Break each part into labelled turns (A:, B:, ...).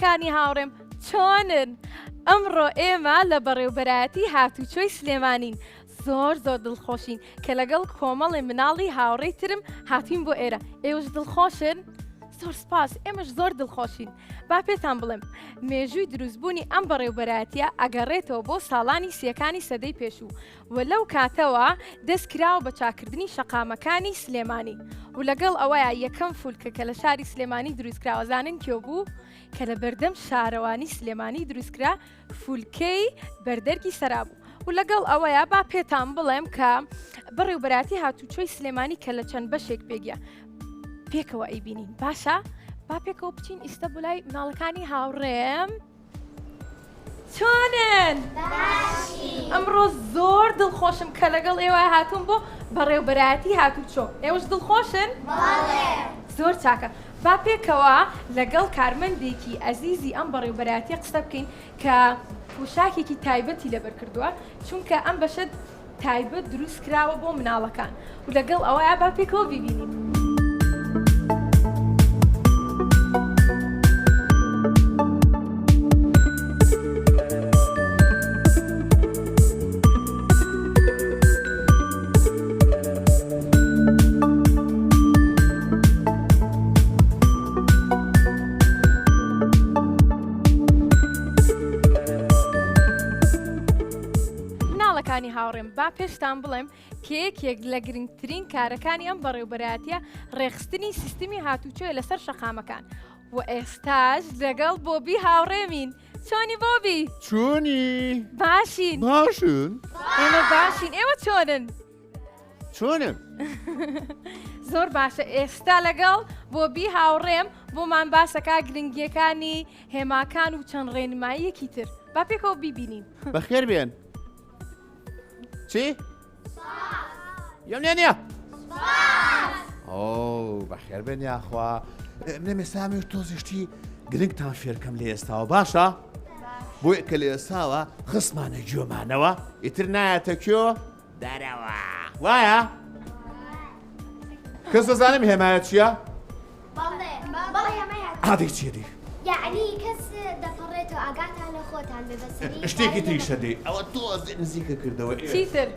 A: مناڵەکانی هاوڕێم چۆنن؟ ئەمڕۆ ئێمە لە بەڕێوەبەرایەتی هاتوچۆی سلێمانین. زۆر دڵخۆشین کە لەگەڵ کۆمەڵی مناڵی هاوڕێی ترم هاتوین بۆ ئێرە. ئێوەش دڵخۆشن؟ زۆر سپاس، ئێمەش زۆر دڵخۆشین. با پێتان بڵێم مێژووی دروستبوونی ئەم بەڕێوەبەرایەتیە ئەگەڕێتەوە بۆ ساڵانی سیەکانی سەدەی پێشوو و لەو کاتەوە دەستکراوە بە چاکردنی شەقامەکانی سلێمانی و لەگەڵ ئەوەیە یەکەم فولکە کە لە شاری سلێمانی دروستکراوەزانن کێ بوو کە لە بەردەم شارەوانی سلێمانی دروستکرا فولکەی بەردەرگی سەرابوو. و لەگەڵ ئەوەیە با پێتان بڵێم کە بەڕێوەبەرایەتی هاتوچۆی سلێمانی کە لە چەند بەشێک پێگیە پێکەوە ئەیبینین. باشە با پێکەوە بچین ئیستا بۆ لای مناڵەکانی هاوڕێم. چۆنن؟ ئەمڕۆ زۆر دڵخۆشم کە لەگەڵ ئێوە هاتوون بۆ بەڕێوەبەرایەتی هاتوچۆ. ئێوەش دڵخۆشن؟ زۆر چاکە. با پێکەوە لەگەڵ کارمەندێکی ئەزیزی ئەم بەڕێوەبەرایەتیە قسە بکەین کە پۆشاکێکی تایبەتی لەبەر کردووە چونکە ئەم بەشە تایبەت دروست کراوە بۆ مناڵەکان و لەگەڵ ئەوەیە با پێکەوە ببینین. هاوڕێم با پێشتان بڵێم کێکێک لە گرنگترین کارەکانی ئەم بەڕێوەبەرایەتیە ڕێخستنی سیستمی هاتوچۆیە لەسەر شەقامەکان و ئێستاش لەگەڵ بۆبی هاوڕێمین. چۆنی بۆبی؟
B: چۆنی؟
A: باشین.
B: باشن؟
A: ئێمە باشین. ئێوە چۆنن؟
B: چۆنم؟
A: زۆر باشە. ئێستا لەگەڵ بۆبی هاوڕێم بۆمان باسەکە گرنگیەکانی هێماکان و چەند ڕێنماییەکی تر. با پێکەوە بیبینین.
B: بەخێر بێن. چی؟ یەمنێ؟ ئەو بەخێر بێن یاخوا منێ سامی تۆزیشتی گرنگتان فێرکەم لە ئێستاوە باشە؟ بۆی کە لە ئێستاوە خسمانە گوێمانەوە ئیتر نایەتە کێوە دەرەوە وایە؟ کەس دەزانم هێمایەت چییە؟ ئادەی چیەدی؟
C: یعنی کەس دەپەڕێتەوە ئاگاتان لە خۆتان بێ بەسەری
B: شتێکی تریشە دێ ئەوە تۆ نزیکە کردەوە.
A: چیتر؟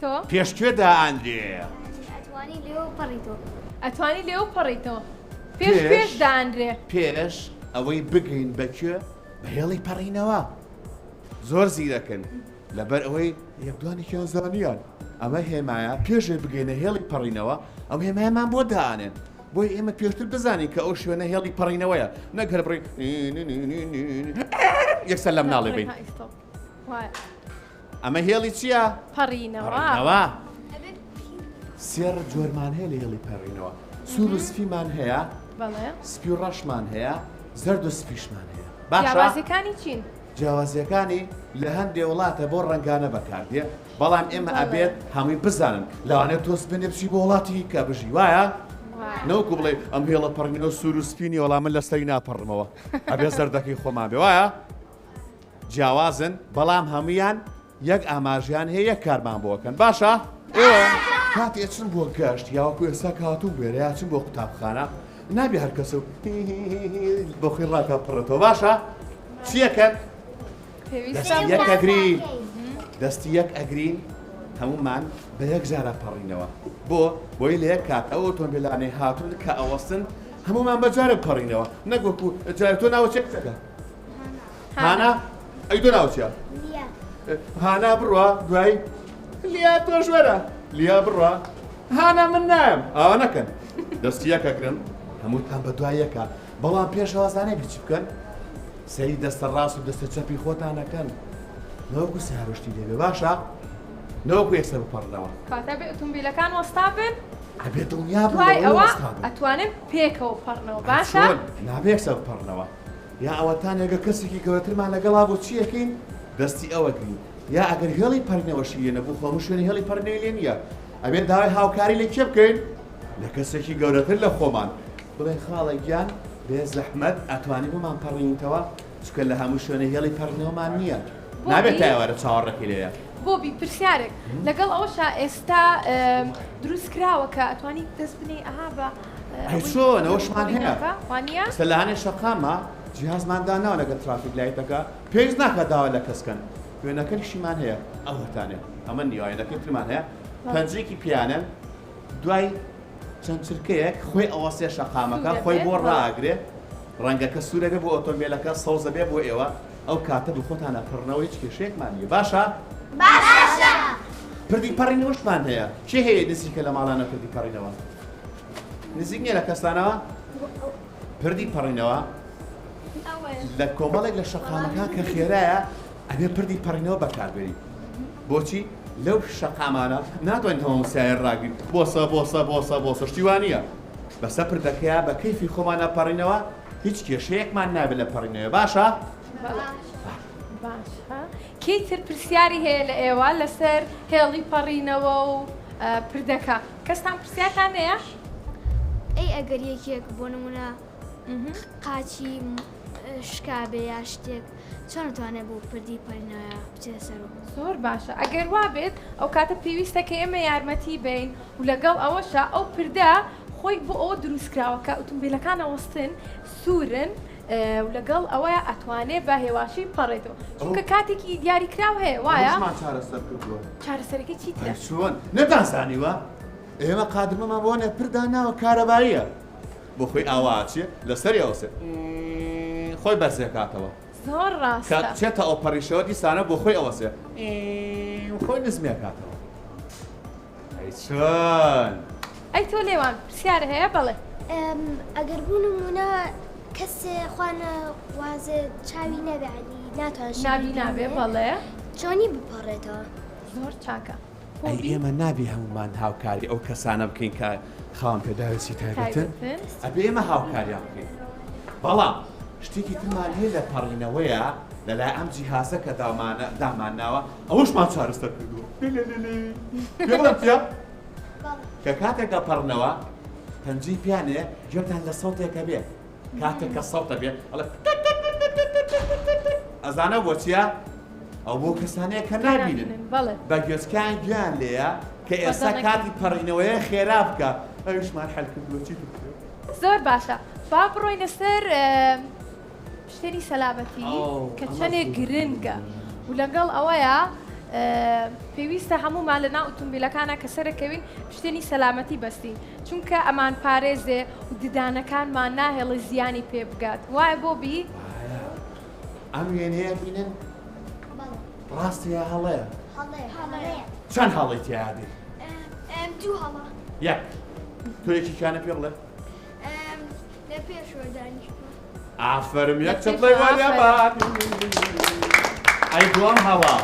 A: تۆ؟
B: پێشکوێدا ئەندێ
C: ئەتوانی لێوە پەڕیتەوە.
A: ئەتوانی لێوە پەڕیتەوە. پێش دانرێ.
B: پێش ئەوەی بگەین بەکوێ بە هێڵی پەڕینەوە. زۆر زیرەکەن لەبەر ئەوەی یەکدوانێکیان زانیان ئەمە هێمایە پێشێ بگەینە هێڵی پەڕینەوە ئەو هێمایەمان بۆ دانێن بۆی ئێمە پێشتر بزانین کە ئەو شوێنە هێڵی پەڕینەوەیە نەگەر بڕین یەکسەر لە مناڵێ بین. ئەمە هێڵی چییە؟
A: پەڕینەوە.
B: سێر جۆرمان هەیە لە هێڵی پەڕینەوە. سوور و سپیمان هەیە، سپی و ڕەشمان هەیە، زەرد و سپیشمان هەیە.
A: جیاوازەکانی چین؟
B: جیاوازیەکانی لە هەندێک وڵاتە بۆ ڕەنگانە بەکاردێ بەڵام ئێمە ئەبێت هەمووی بزانن لەوانێت تۆس بنێ بچی بۆ وڵاتی کە بژی وایە؟ نەوەکو بڵێ ئەم هێڵە پەڕینەوە سوور و سپینی وەڵام من لەستەی ناپەڕمەوە ئەبێ زەردەکەی خۆمان بێ وایە؟ جیاوازن بەڵام هەمویان یەک ئاماژیان هەیە یەک کارمان بۆکەن باشە؟ ئێوە کاتی ئەچن بۆ گەشت یاوەکو ئێستا کاتوو بێرە یاچن بۆ قوتابخانە نابێ هەر کەسە بۆ خۆی ڕاکە پڕێتەوە باشە؟ چیەکەن؟ دەستی یەک ئەگرین هەمومان بە یەک جارە پەڕینەوە بۆی لە یەک کات ئەو ئۆتۆمبیلانەی هاتوون کە ئەوەستن هەمومان بەجارە پەڕینەوە نەگوەکو جارە تۆ ناوە چێکەکە؟ هانا؟ ئەی تۆ ناوە چیە؟ هانا بڕوە دوای لیا تۆش وەرە لیا بڕوە هانا من نایم ئاوا نەکەن دەستی یەکەگرن هەمووتان بە دوای یەکە بەڵام پێشەوە زانێ بچی بکەن سەری دەستە ڕاست و دەستە چەپی خۆتانەکەن نەوەکو سیارشتی دەبێ باشە؟ نەوەکو یەکسەر بپەڕنەوە
A: کاتە بێ ئۆتۆمبیلەکان وەستا بن؟
B: ئەبێت دڵنیا بن
A: ئەوە ئەتوانن پێکەوە بپەڕنەوە باشە؟
B: نابێ یەکسەر بپەڕنەوە یا ئەوەتان ێگە کەسێکی گەورەترمان لەگەڵا بۆ چی یەکەین دەستی ئەوە گرین یا ئەگەر هێڵی پەڕینەوەشی لێ نەبوو خۆم شوێنی هێڵی پەڕینەوەی لێ نییە ئەبێت داوای هاوکاری لە کێ بکەین لە کەسێکی گەورەتر لە خۆمان بڵێن خاڵێک گیان بێ زەحمەت ئەتوانی بۆمان پەڕینیتەوە چکە لە هەموو شوێنە هێڵی پەڕینەوەمان نییە نابێت تا ئێوارە چاوەڕێکی لێیە
A: بۆبی پرسیارێک لەگەڵ ئەوشا ئێستا دروست کراوە کە ئەتوانی دەست بنێ ئەها بە
B: چۆن ئەوەشمان هەیە
A: وانە؟
B: سەلانێ شەقامە جیهازمانداناوە لەگە ترافیک لایتەکە پێویست ناکە داوا لە کەسکەن وێنەکەشیمان هەیە ئەو هەتانێ ئەمە نیوایەکەی ترمان هەیە پەنجێکی پیانن دوای چەند چرکەیەک خۆی ئەوە سێ شەقامەکە خۆی بۆ ڕاگرێ ڕەنگەکە سوورە بێ بۆ ئۆتۆمبیلەکە سەوزە بێ بۆ ئێوە ئەو کاتە بە خۆتانە پڕنەوەی کێشەیەکمانە باشە؟
C: باشە
B: پردی پەڕینەوەشمان هەیە چی هەیە نزیکە لە ماڵانە پردی پەڕینەوە؟ نزیک نییە لە کەستانەوە؟ پردی پەڕینەوە لە کۆمەڵێک لە شەقامەکان کە خێرایە ئەبێ پردی پەڕینەوە بەکاربێری بۆچی؟ لەو شەقامانە ناتوانین هەمووسایە ڕاگرین بۆسە شتیوانە بەسە پردەکەیە بە کەیفی خۆمانە پەڕینەوە هیچ کێشەیەکمان نابێت لە پەڕینەوە باشە؟
A: باشە کەیتر پرسیاری هەیە لە ئێوە لەسەر هێڵی پەڕینەوە و پردەکە کەستان پرسیارتان هەیە؟
C: ئەی ئەگەر یەکێک بۆ نمونە قاچی شکابێ یا شتێک چۆن توانێت بۆ پردی پەڕینەوە بچێتە سەرەوە؟
A: زۆر باشە ئەگەر وا بێت ئەو کاتە پێویستە کە ئێمە یارمەتی بین و لەگەڵ ئەوەشە ئەو پردە خۆی بۆ ئەوە دروستکراوە کە ئۆتۆمبیلەکان ئەوەستن سوورن و لەگەڵ ئەوەیە ئەتوانێت بە هێواشی پەڕێتەوە چونکە کاتێکی دیاریکراو هەیە وایە؟ چارەسەرەکەی چیترە؟
B: چۆن نەتانزانیوە؟ ئێمە قادمەمان بۆنە پرداناوە کارەباییە بۆ خۆی ئاواچێ لەسەری ئەوسێ خۆی بەرزێکاتەوە
A: زۆر ڕاستە
B: چێتە ئەو پەڕیشەوە دیسانە بۆ خۆی ئەوەسێ خۆی نزمێکاتەوە ئەی چۆن؟
A: ئەی تۆ لێوان پرسیارە هەیە بەڵێ
C: ئەگەر بوو نمونە کەسێ خوانە وازە چاوی نەبێنی ناتوانێت
A: نابی نابێ بەڵێ
C: چۆنی بپەڕێتەوە؟
A: زۆر چاکە
B: ئەی ئێمە نابی هەمومان هاوکاری ئەو کەسانە بکەین کە خاوەن پێداوێتی تایبەتن ئەبێ ئێمە هاوکاریان بکەین بەڵام شتێکی ترمان هەیە لە پەڕینەوەیە لەلای ئەم جیهازە کە دامانناوە ئەوشمان چارەسەر کردووە پێڵم چیە؟ کە کاتێکە پەڕنەوە پەنجەی پیانێ گوێتان لە سەوتێکە بێ کاتێک کە سەوتە بێ ئەزانە بۆ چیە؟ ئەو بۆ کەسانەیە کە نابینن بە گوێچکان گویان لێیە کە ئێستا کاتی پەڕینەوەیە خێرا بکە ئەویشمان حەل کردووە چی
A: زۆر باشە با بڕۆین لەسەر شتێری سەلامەتی کە چەندێک گرنگە و لەگەڵ ئەوەیە پێویستە هەمومان لە ناو ئۆتۆمبیلەکانە کە سەرەکەوین شتێنی سەلامەتی بەستین چونکە ئەمان پارێزێ و ددانەکانمان ناهێڵی زیانی پێ بگات وایە بۆبی؟
B: ئەم وێنەیە بینن ڕاستیە هەڵەیە
C: هەڵەیە
B: چەند هەڵی تیادی؟
C: دوو هەڵە
B: یەک تۆ یەکیشانە پێ بڵێ
C: لە پێشوە دانیشتووە
B: ئافەرم یەک چەپڵی وایە بات ئەی دوام هەڵا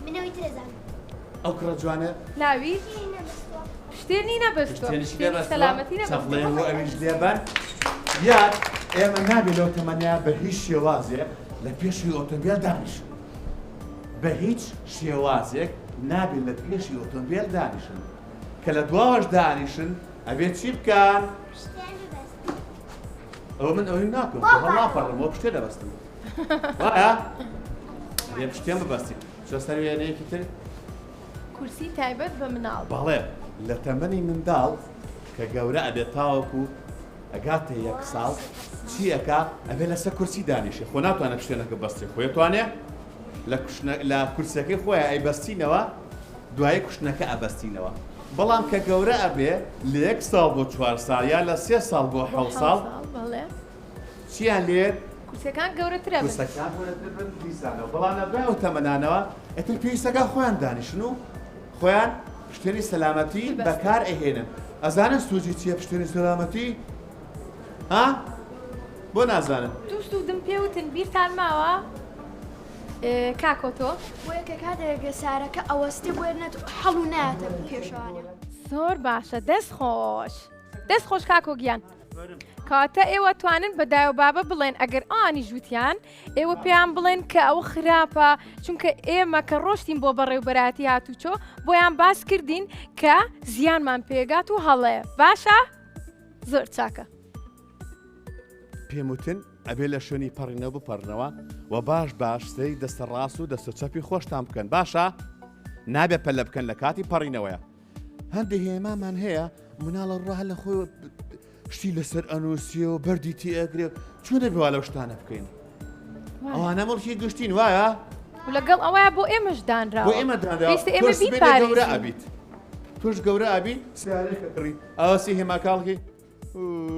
C: منەوەی تێزان
B: ئەو کڕە جوانە
A: ناوی؟ شتێنی نەبەستوە سەلامەتی
B: نەبەستوە بۆ ئەویش لێبەر یاد ئێمە نابێت لەو تەمەنیا بە هیچ شێوازێک لە پێشی ئۆتۆمبیل دانیشن بە هیچ شێوازێک نابێت لە پێشی ئۆتۆمبیل دانیشن کە لە دواوەش دانیشن ئەبێت چی بکەن؟ ئەوە من ئەوەی ناکەم هەڵا پەڕمەوە پشتێ دەبەستم وایە؟ ئەبێ پشتێم ببەستی چۆ سەر وێنەیەکی تر؟
A: کورسی تایبەت بە مناڵ
B: بەڵێ لە تەمەنی منداڵ کە گەورە ئەبێت تاوەکو ئەگاتە یەک ساڵ چی ئەکا ئەبێ لەسەر کورسی دانیشێ خۆ ناتوانێت پشتێنەکە بەستێ خۆی توانێ لە کورسەکەی خۆیان ئەیبەستینەوە دوای کوشتنەکە ئەبەستینەوە بەڵام کە گەورە ئەبێ لە 1 ساڵ بۆ 4 ساڵ یا لە 3 ساڵ بۆ 7 ساڵ چیان لێت؟
A: کورسەکان گەورەترە بن
B: کورسەکان گەورەتر بن دیسانەوە بەڵام لەبای ئەو تەمەنانەوە ئەتر پێویستەکە خۆیان دانیشن و خۆیان پشتێنی سەلامەتی بەکار ئەهێنن ئەزانن سوودی چییە پشتێنی سەلامەتی؟ ها؟ بۆ نازانن
A: دووست و دم پێوتن بیرتان ماوە؟ کاکۆتۆ؟
C: بۆیە کە کاتێک سارەکە ئەوەستی بێنێت هەڵو ناتە پێشوانە
A: زۆر باشە دەست خۆش دەست خۆش کاکۆ گیان کاتە ئێوە توانن بە دای و بابە بڵێن ئەگەر ئانی ژووتیان ئێوە پێیان بڵێن کە ئەوە خراپە چونکە ئێمە کە ڕۆشتین بۆ بەڕێوبەراتی هاتوچۆ بۆیان باس کردین کە زیانمان پێگات و هەڵەیە باشە؟ زۆر چاکە
B: پێم وتن ئەبێ لە شوێنی پەڕینەوە بپەڕنەوە و باش سەی دەستە ڕاست و دەستە چەپی خۆشتان بکەن باشە؟ نابێ پەلە بکەن لە کاتی پەڕینەوەیە هەندێک هێمامان هەیە مناڵە ڕاه لە خۆی شتی لەسەر ئەنووسیە و بەردی تی ئەگرێ چۆن دەبێوا لەو شتانە بکەین ئەوانە مڵکی گشتین وایە
A: و لەگەڵ ئەوەیە بۆ ئێمەش دانراوە
B: بۆ ئێمە
A: پێویستە ئێمە بیپارێزین
B: ئەبیت توش گەورە ئەبی سیارێکە کڕی ئاواسی هێماکاڵکی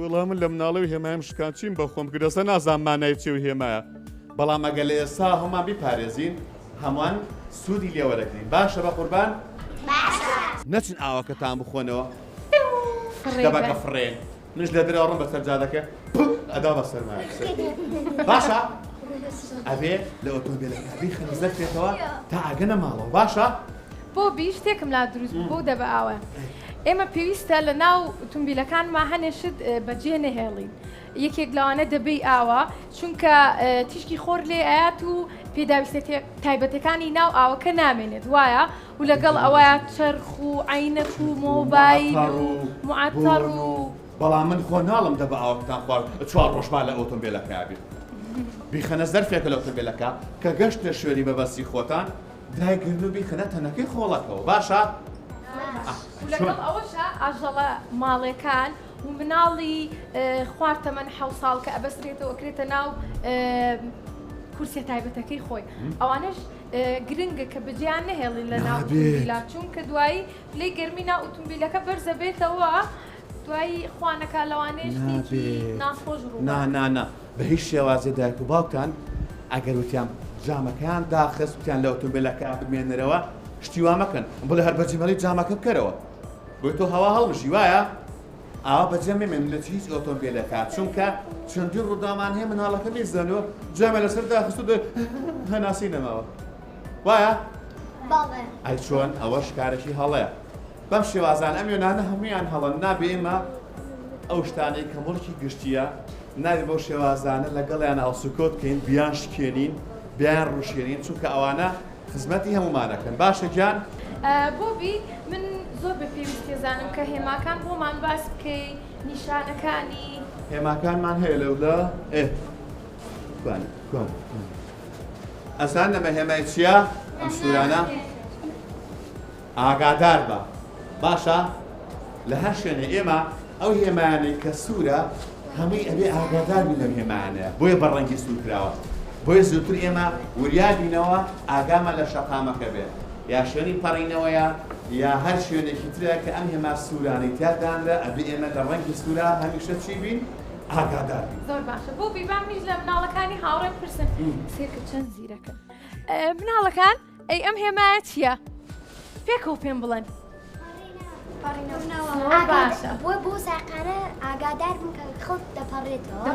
B: وەڵام من لە مناڵەوی هێمایم شکانچیم بە خۆم کردەسە نازانمانای چێ و هێمایە بەڵام ئەگە لە ئێستا هەمان بیپارێزین هەمووان سوودی لێوەرەگرین باشە بە قوربان نەچن ئاوەکەتان بخۆنەوە دەبەکە فڕێن منش لە درێ ڕۆم بەسەر جادەکە ئەدا بە سەرمایە باشە ئەبێ لە ئۆتۆمبیلەکە بیخەنزە بێتەوە تا ئاگەنە ماڵەوە باشە
A: بۆ بی شتێکم لا دروست بۆ دەبە ئاوە ئێمە پێویستە لە ناو ئۆتۆمبیلەکانمان هەنێشت بەجێ نەهێڵین یەکێک لەوانە دەبێ ئاوە چونکە تیشکی خۆر لێ ئاات و پێداویستە تایبەتەکانی ناو ئاوەکە نامێنێت وایە و لەگەڵ ئەوەیە چرخ و عینەت و مۆبایل و معتەڕ و
B: بەڵام من خۆ ناڵم دەبە ئاوەکتان خوارد چوار ڕۆژمان لە ئۆتۆمبیلەکە بێت بیخەنە زەرفێکە لە ئۆتۆمبیلەکە کە گەشتە شوێنی بەبەستی خۆتان دایگرن و بیخەنە تەنەکەی خۆڵەکەەوە باشە؟
A: لەگەڵ ئەوەشە ئاژەڵە ماڵەکان و مناڵی خواردتەمەەن حەو ساڵ کە ئەبەسترێتەوە کرێتە ناو کورسە تایبەتەکەی خۆی ئەوانش گرنگە کە بەجیان نەهێڵین لە ناو ئۆتۆمبیلا چونکە دوایی لێی گەرمی ناو ئۆتۆمبیلەکە بەرزە بێتەوە دوایی خوانەکە لەوانەیە شتێکی ناخۆش ڕوو
B: نا بە هیچ شێوازێ دایک و باوکان ئەگەر وتیان جامەکەیان داخست وتیان لە ئۆتۆمبیلەکە بمێنەرەوە شتی وا مەکەن بڵێ هەر بەجێمەڵی جامەکە بکەرەوە بۆی تۆ هەوا هەڵمژی وایە ئاوا بەجێ مێمێن لە هیچ ئۆتۆمبیلەکە چونکە چەندی ڕوودامان هەیە مناڵەکە میزانەوە جامە لەسەر داخست و هەناسی نەماوە وایە ئەی چۆن ئەوە شکارێکی هەڵەیە بەم شێوازان ئەم وێنانە هەمویان هەڵەن نابێ ئێمە ئەو شتانەی کە مڵکی گشتیە نابێ بەو شێوازانە لەگەڵیان ئاڵسوکۆت بکەین بیان شکێنین بیان ڕوشێنین چونکە ئەوانە خزمەتی هەمومانەکەن باشە گیان
A: بۆبی من زۆر بە پێویست ێزانم کە هێماکان بۆمان باس بکەی نیشانەکانی
B: هێماکانمان هەیە لەولا ئەسان نەمە هێمای چییە ئەم سوورانە ئاگادار بە باشە لە هەر شوێنێ ئێمە ئەو هێمانەی کە سوورە هەمووی ئەبێ ئاگاداربی لەم هێمانەیە بۆیە بەڕەنگی سوور کراوە بۆیە زووتر ئێمە وریابینەوە ئاگامە لە شەقامەکە بێت یا شوێنی پەڕینەوەیە یا هەر شوێنێکی ترە کە ئەم هێما سوورانەی تیاداندا ئەبێ ئێمە لە ڕەنگی سوورە هەمیشە چی بین؟ ئاگادار بین.
A: زۆر باشە بۆ بیبامیش لە مناڵەکانی هاوڕێ پرسن سێکە چەند زیرەکە مناڵەکان ئەی ئەم هێمایە چییە؟ پێکەوە پێم بڵێن.
D: بۆ ساقانە ئاگادار بن کە خەڵک دەپەڕێتەوە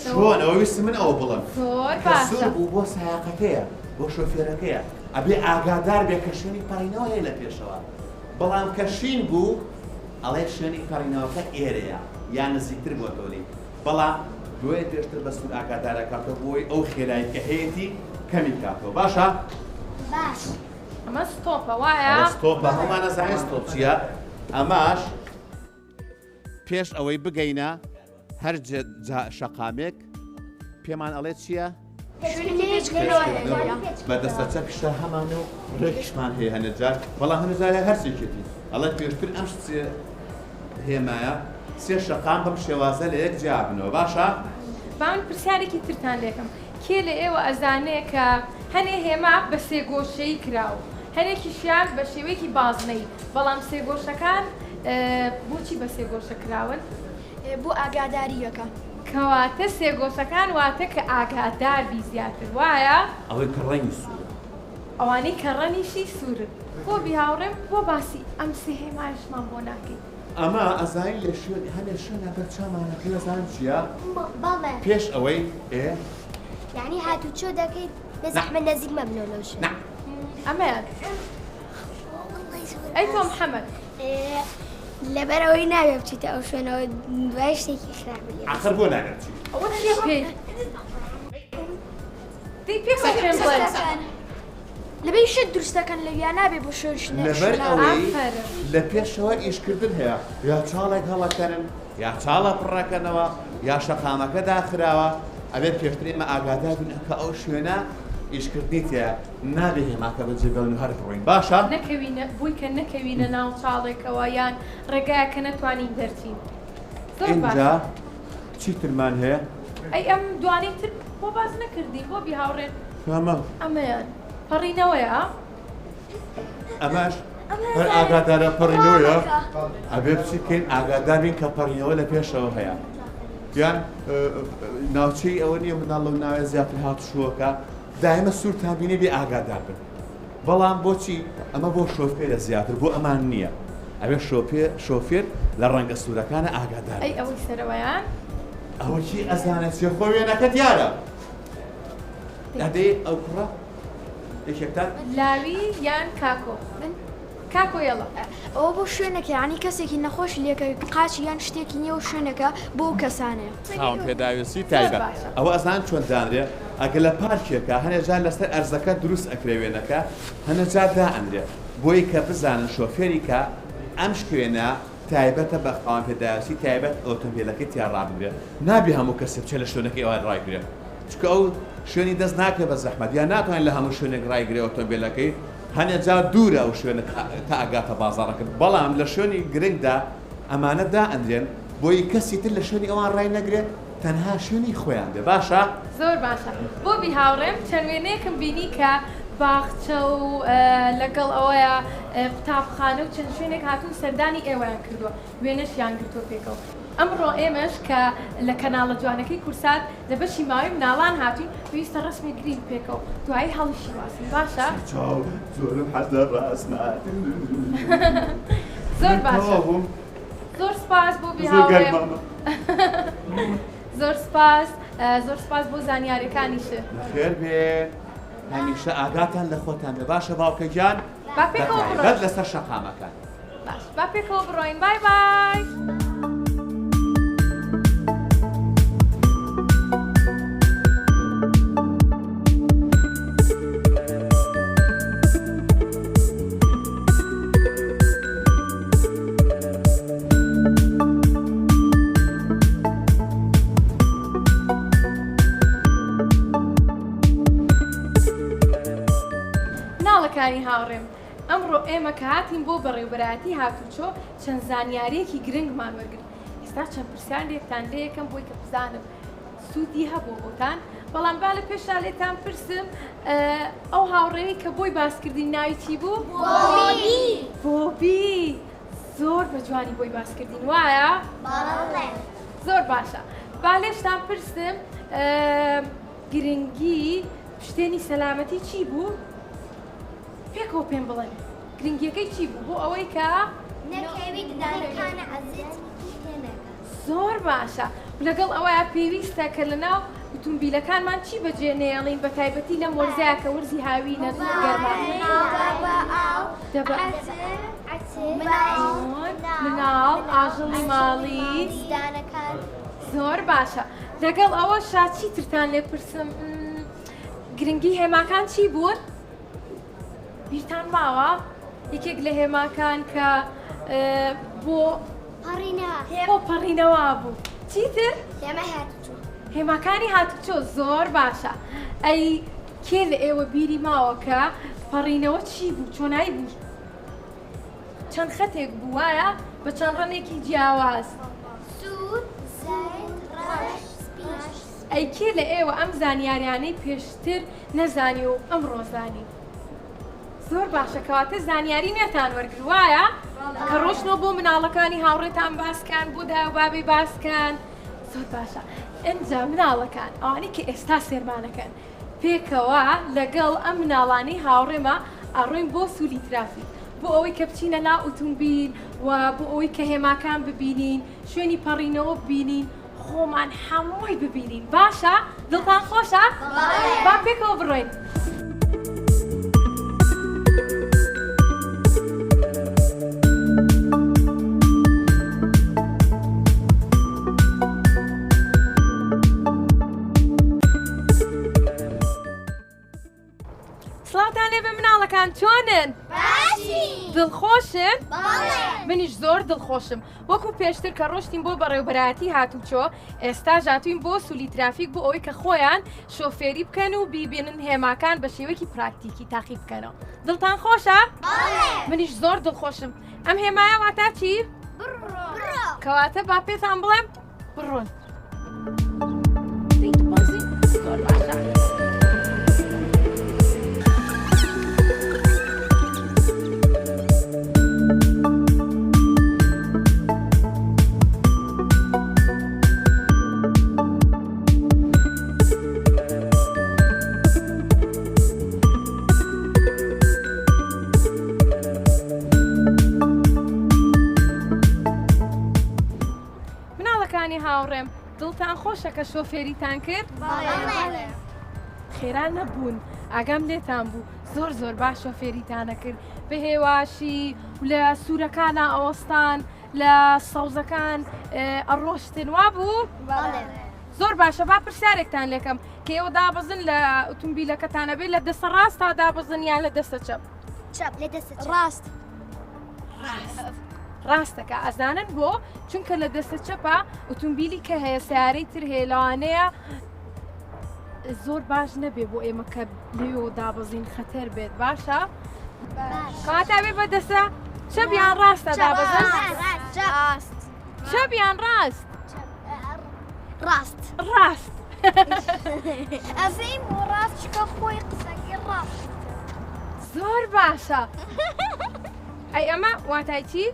B: چۆن ئەوە ویستم من ئەوە بڵم
A: زۆر باشە
B: سوور بوو بۆ سایاقەکەیە بۆ شۆفێرەکەیە ئەبێ ئاگادار بێ کە شوێنی پەڕینەوە هەیە لە پێشەوە بەڵام کە شین بوو ئەڵێ شوێنی پەڕینەوەکە ئێرەیە یان نزیکتر بۆ تۆلی بەڵام دوێ پێشتر بە سوور ئاگادارەکاتەوە بۆی ئەو خێرایی کە هەیەی کەمی کاتەوە باشە؟
D: باش
A: ئەمە ستۆپە وایە؟
B: ستۆپە هەمومان نەزانێت ستۆپ چییە؟ ئەماش پێش ئەوەی بگەینە هەر شەقامێک پێمان ئەڵێت چییە؟ بەدەستە چەکشە هەمان و ڕێکیشمان هەیە هەنەجار بەڵام هەنەجارە هەرچێکێتی ئەڵێ پێشتر ئەم هێمایە سێ شەقام بەم شێوازە لە یەک جیابنەوە باشە؟
A: با من پرسیارێکی ترتان لێکم کێ لە ئێوە ئەزانێ کە هەنێ هێما بە سێگۆشەی کراوە هەنێکیشیان بە شێوەیەکی بازنەی بەڵام سێگۆشەکان بۆچی بە سێگۆشە کراون؟
C: بۆ ئاگاداریەکە
A: کەواتە سێگۆشەکان واتە کە ئاگاداربی زیاتر وایە؟
B: ئەوەی کە ڕەنگی سوورە
A: ئەوانەی کە ڕەنیشی سوورن بۆ بیهاوڕێم بۆ باسی ئەم سێ هێمایشمان بۆ ناکەین
B: ئەمە ئەزای لە شوێن هەنێ شوێنە بەر چامانەکە لەزان چییە؟
D: بەڵێ
B: پێش ئەوەی
D: یعنی هاتوچۆ دەکەیت بەزەحمە نزیک مەبنەوە لەو شوێن
A: ئەمەیان ئەی تۆ محەممەد
D: لەبەرەوەی ناوێ بچیتە ئەو شوێنەوە دوای شتێکی خراپە لێ
B: ئاخر بۆ ناگەرچی
A: ئەوە چیە پێی؟ دەی پێکەوە پێم بڵێ
C: لەبەی شت دروستەکەن لەویان نابێ بۆ
B: لەبەر ئەوەی لە پێشەوە ئیشکردن هەیە یا چاڵێک هەڵەکەن یا چاڵە پڕەکەنەوە یا شەقامەکە داخراوە ئەبێت پێشتر ئێمە ئاگادار بین کە ئەو شوێنە ئیشکردنی تێ نابێ هێماکە بەجێبێڵن و هەر بڕۆین باشە؟
A: نەکەوینە بووی کە نەکەوینە ناو چاڵێکەوە یان ڕێگایە کە نەتوانین دەرچین. زۆر باش.
B: اینجا چیترمان هەیە؟
A: ئەی ئەم دوانەی تر بۆ باز نەکردی بۆ بی هاوڕێن
B: ئەمە
A: ئەمەیان پەڕینەوەیە؟
B: ئەمەش هەر ئاگادارە پەڕینەوەیە ئەبێ بچی بکەین ئاگادار بین کە پەڕینەوە لە پێشەوە هەیە. یان ناوچەی ئەوە نییە مناڵ لەو ناوێ زیاتر هاتوشووەکە دایمە سوورتان بینێ بێ ئاگادار بن. بەڵام بۆچی ئەمە بۆ شۆفێرە زیاتر بۆ ئەمان نییە. ئەوێ شۆفێر لە ڕەنگە سوورەکانە ئاگادار.
A: ئەی ئەوەی سەرەوەیان؟
B: ئەوە چی ئەزانێت چێ خۆ وێنەکە دیارە. دەدەی ئەو کوڕە یەکێکتان
A: لاوی یان کاکۆ؟ کاکۆ یەڵە.
C: ئەوە بۆ شوێنێکە ینی کەسێکی نەخۆش لێکە قاچی یان شتێکی نییە و شوێنەکە بۆ کەسانەیە.
B: خاوەن پێداویستی تایبەت. ئەوە ئەزان چۆن دانرێ ئەگە لە پارکێکە هەنێجار لەسەر ئەرزەکە دروست ئەکرێ وێنەکە هەنەجار دائەنرێ بۆی کە بزانن شۆفێری کە ئەم شوێنە تایبەتە بە خاوەن پێداویستی تایبەت ئۆتۆمبیلەکەی تیان ڕابگرێت. نابێ هەموو کەسێک بچێت لە شوێنەکەی ئەوە ڕایگرێت. چکە ئەو شوێنی دەست ناکرێت بە زەحمەت یان ناتوانین لە هەموو شوێنێک ڕایگرێت ئۆتۆمبیلەکەی هەنێجار دوورە ئەو شوێنە تا ئەگاتە بازاڕەکە. بەڵام لە شوێنی گرنگدا ئەمانە دائەنرێن بۆی کەسی تر لە شوێنی ئەوان ڕای نەگرێت تەنها شوێنی خۆیان دێ. باشە؟
A: زۆر باشە. بۆ بی هاوڕێم چەند وێنەیەکم بینی کە باخچە و لەگەڵ ئەوەیە قوتابخانە و چەند شوێنێک هاتوون سەردانی ئێوەیان کردووە وێنەشیان گرتووە پێکەوە. ئەمڕۆ ئێمەش کە لە کەناڵە جوانەکەی کورسات لە بەشی ماوەی مناڵان هاتووین پێویستە ڕسمی گرین پێکەوە دوایی هەڵیشی واسین. باشە؟
B: زۆرم حەزە ڕاستمات.
A: زۆر باشە. زۆر سپاس بۆ بی هاوڕێم. زۆر سپاس بۆ زانیاریەکانیشە.
B: خێر بێ هەمیشە ئاگاتان لە خۆتان لە باشە باوکە گیان
A: با پێکەوە بڕۆین.
B: بەد لەسەر شەقامەکان.
A: باش با پێکەوە بڕۆین. بای بای. ناڵەکانی هاوڕێم ئەمڕۆ ئێمە کە هاتین بۆ بەڕێوبەراتی هاتوچۆ چەند زانیاریەکی گرنگمان وەرگرت. ئێستا چەند پرسیان لێتان لێ یەکەم بۆی کە بزانم سوودی هەبوو بۆتان. بەڵام با لە پێشا لێتان پرسم ئەو هاوڕێی کە بۆی باسکردین ناوی چی بوو؟ بۆبی. زۆر بە جوانی بۆی باسکردین وایە؟ زۆر باشە. با لێشتان پرسم گرنگی شتێنی سەلامەتی چی بوو؟ پێکەوە پێم بڵێن گرنگیەکەی چی بوو بۆ ئەوەی کە زۆر باشە. لەگەڵ ئەوەیە پێویستە کە لەناو ئۆتۆمبیلەکانمان چی بەجێ نێڵین بە تایبەتی لە مۆرزەیە کە وەرزی هاوینە گەرمان مناڵ ئاژەڵی ماڵی. زۆر باشە. لەگەڵ ئەوە شاچی ترتان لێ پرسم گرنگی هێماکان چی بوون؟ بیرتان ماوە یەکێک لە هێماکان کە بۆ پەڕینەوە بوو چیتر؟ هێماکانی هاتوچۆ. زۆر باشە. ئەی کێ لە ئێوە بیری ماوە کە پەڕینەوە چی بوو چۆنایی بوو؟ چەند خەتێک بوو وایە بە چەند ڕەنێکی جیاواز؟ ئەی کێ لە ئێوە ئەم زانیاریانەی پێشتر نەزانی و ئەمڕۆ زانی؟ زۆر باشە. کەواتە زانیاری نێتان وەرگر وایە کە ڕۆشنەوە بۆ مناڵەکانی هاوڕێتان باسکان بۆ دای و بابی باسکان. زۆر باشە. ئەنجا مناڵەکان ئەوانەی کە ئێستا سێرمانەکەن پێکەوە لەگەڵ ئەم مناڵانەی هاوڕێمە ئەڕۆین بۆ سوولی ترافیک بۆ ئەوەی کە بچینە ناو ئۆتۆمبیل و بۆ ئەوەی کە هێماکان ببینین شوێنی پەڕینەوە ببینین خۆمان هەمووی ببینین. باشە؟ دڵتان خۆشە؟ با پێکەوە بڕۆین. سڵاوتان لێ بە مناڵەکان چۆنن؟ دڵخۆشن؟ منیش زۆر دڵخۆشم وەکو پێشتر کە ڕۆشتین بۆ بەڕێوەبەرایەتی هاتوچۆ ئێستا ژاتوین بۆ سولی ترافیک بۆ ئەوەی کە خۆیان شۆفێری بکەن و بیبێنن هێماکان بە شێوەیەکی پراکتیکی تاقی بکەنەوە. دڵتان خۆشە؟ منیش زۆر دڵخۆشم. ئەم هێمایە واتا چی؟ کەواتە با پێتان بڵێم بڕۆن. هاوڕێم دڵتان خۆشە کە شۆفێریتان کرد؟ خێران نەبوون ئاگام لێتان بوو زۆر زۆر باش شۆفێریتانە کرد بە هێواشی و لە سوورەکانە ئەوەستان لە سەوزەکان ئەڕۆشتن وا بوو؟ زۆر باشە با پرسیارێکتان لێکەم کە ئێوە دابەزن لە ئۆتۆمبیلەکەتانە بێت لە دەستە ڕاست تا دابەزن یان لە دەستە چەپ؟
C: ڕاست
A: ڕاستەکە ئەزانن بۆ چونکە لە دەستە چەپە ئۆتۆمبیلی کە هەیە سیارەی تر هەیە لەوانەیە زۆر باش نەبێ بۆ ئێمە کە لێوە دابەزین خەتەر بێت باشە؟ کەواتە بێ بە دەستە چەپیان ڕاستە دابەزن؟ چەپیان ڕاست؟ ڕاست
C: ئەزەیم بۆ ڕاست چکە خۆی قسەی ڕاست
A: زۆر باشە ئەی ئەمە واتای چی؟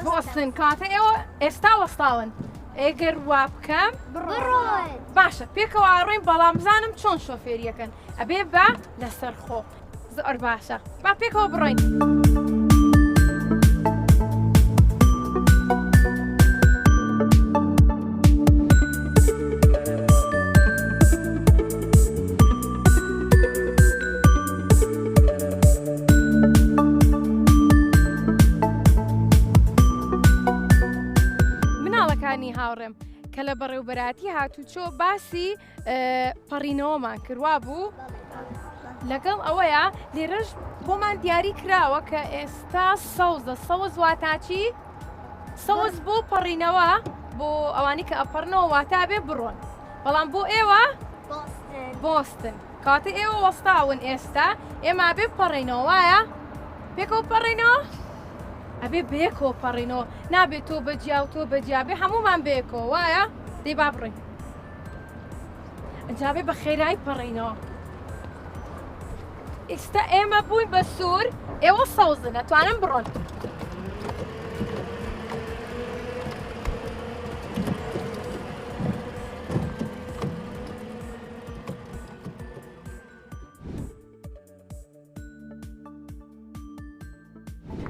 A: بۆستن کاتە ئێوە ئێستا وەستاون ئێگەر وا بکەم
C: بڕۆن
A: باشە پێکەوە ئاڕۆین بەڵام بزانم چۆن شۆفێریەکەن ئەبێ بە لەسەر خۆ زۆر باشە با پێکەوە بڕۆین. هاوڕێم کە لە بەڕێوبەراتی هاتوچۆ باسی پەڕینەوەمان کردوا بوو لەگەڵ ئەوەیە لێرەش بۆمان دیاری کراوە کە ئێستا سەوزە سەوز واتاچی سەوز بۆ پەڕینەوە بۆ ئەوانی کە ئەپەڕنەوە واتا بێ بڕۆن بەڵام بۆ ئێوە بۆستن کاتە ئێوە وەستاون ئێستا ئێمە بێ پەڕینەوە وایە پێکەوە پەڕینەوە ئەبێ بەیەکەوە پەڕینەوە نابێت تۆ بەجیا و تۆ بەجیابێ هەمومان بەیەکەوە وایە دەی با بڕین ئەجابێ بە خێرایی پەڕینەوە ئێستا ئێمە بووین بە سوور ئێوە سەوزن ئەتوانن بڕۆن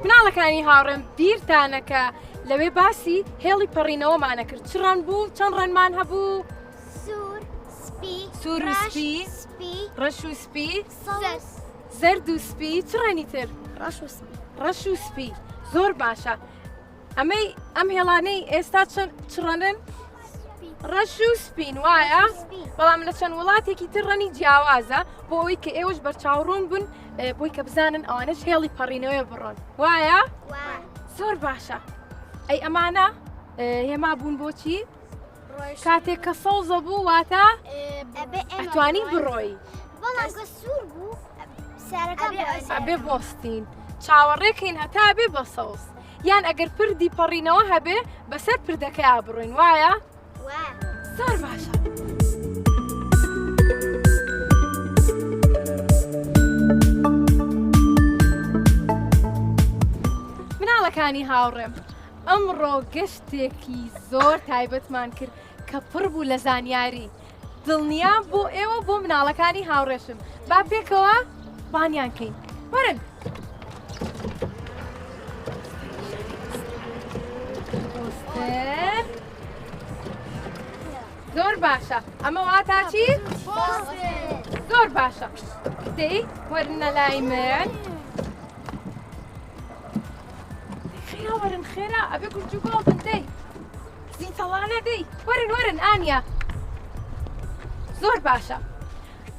A: مناڵەکانی هاوڕێم بیرتانەکە لەوێ باسی هێڵی پەڕینەوەمانە کرد چ ڕەن بوو چەند ڕەنمان هەبوو؟ سوور و سپی ڕەش و سپی زەرد و سپی چ ڕەنی تر؟ ڕەش و سپی زۆر باشە ئەم هێڵانەی ئێستا چ ڕەنن؟ ڕەش و سپین وایە؟ بەڵام لە چەند وڵاتێکی تر ڕەنی جیاوازە بۆ ئەوەی کە ئێوەش بەرچاوڕوون بوون بۆی کە بزانن ئەوانەش هێڵی پەڕینەوەی بڕۆن وایە؟ زۆر باشە ئەی ئەمانە هێما بوون بۆچی؟ کاتێک کە سەوزە بوو واتە ئەتوانی بڕۆی ئەبێ بۆستین چاوەڕێکین هەتا بێ بە سەوز یان ئەگەر پردی پەڕینەوە هەبێ بەسەر پردەکەی بڕۆین وایە؟ زۆر باشە مناڵەکانی هاوڕێم ئەمڕۆ گەشتێکی زۆر تایبەتمان کرد کە پڕ بوو لە زانیاری دڵنیام بۆ ئێوە بۆ مناڵەکانی هاوڕێشم با پێکەوە بانیان کەین وەرن زۆر باشە ئەمە واتا چی؟ زۆر باشە دەی وەرنە لای من خێرا وەرن خێرا ئەبێ گورج و گۆڵبن دەی زیتەڵانە دەی وەرن ئانیا زۆر باشە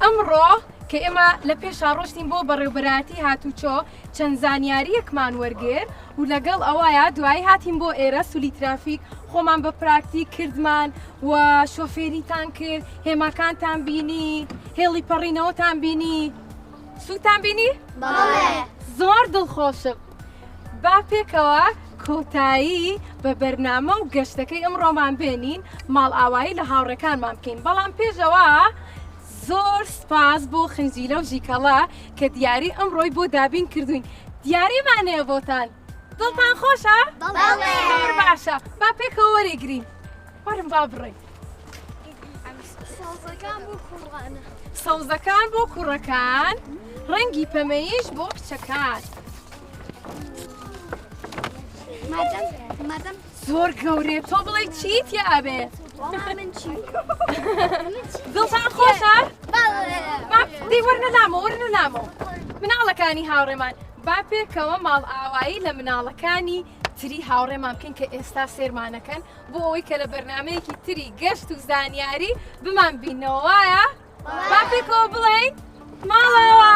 A: ئەمڕۆ کە ئێمە لە پێشا ڕۆشتین بۆ بەڕێوبەراتی هاتوچۆ چەند زانیاریەکمان وەرگرت و لەگەڵ ئەوەیە دوایی هاتین بۆ ئێرە سولی ترافیک خۆمان بە پراکتیک کردمان و شۆفێریتان کرد هێماکانتان بینی هێڵی پەڕینەوەتان بینی سووتان بینی؟ زۆر دڵخۆشم با پێکەوە کۆتایی بە بەرنامە و گەشتەکەی ئەمڕۆمان بێنین ماڵ ئاوایی لە هاوڕێکانمان بکەین بەڵام پێشەوە زۆر سپاس بۆ خنجیلە و ژیکەڵا کە دیاری ئەمڕۆی بۆ دابین کردوین دیاریمانەیە بۆتان دڵتان خۆشە؟ زۆر باشە با پێکەوە وەرێگرین وەرم با بڕێ سەوزەکان بۆ کوڕەکان ڕەنگی پەمەیش بۆ کچەکان زۆر گەورێ تۆ بڵێ چیت یا ئەبێ دڵتان خۆشە؟ دەی وەرنەلامەوە مناڵەکانی هاوڕێمان با پێکەوە ماڵ ئاوایی لە مناڵەکانی تری هاوڕێمان بکەین کە ئێستا سێرمانەکەن بۆ ئەوەی کە لە بەرنمەیەکی تری گەشت و زانیاری بمان بینەوە وایە؟ با پێکەوە بڵێین ماڵەوە!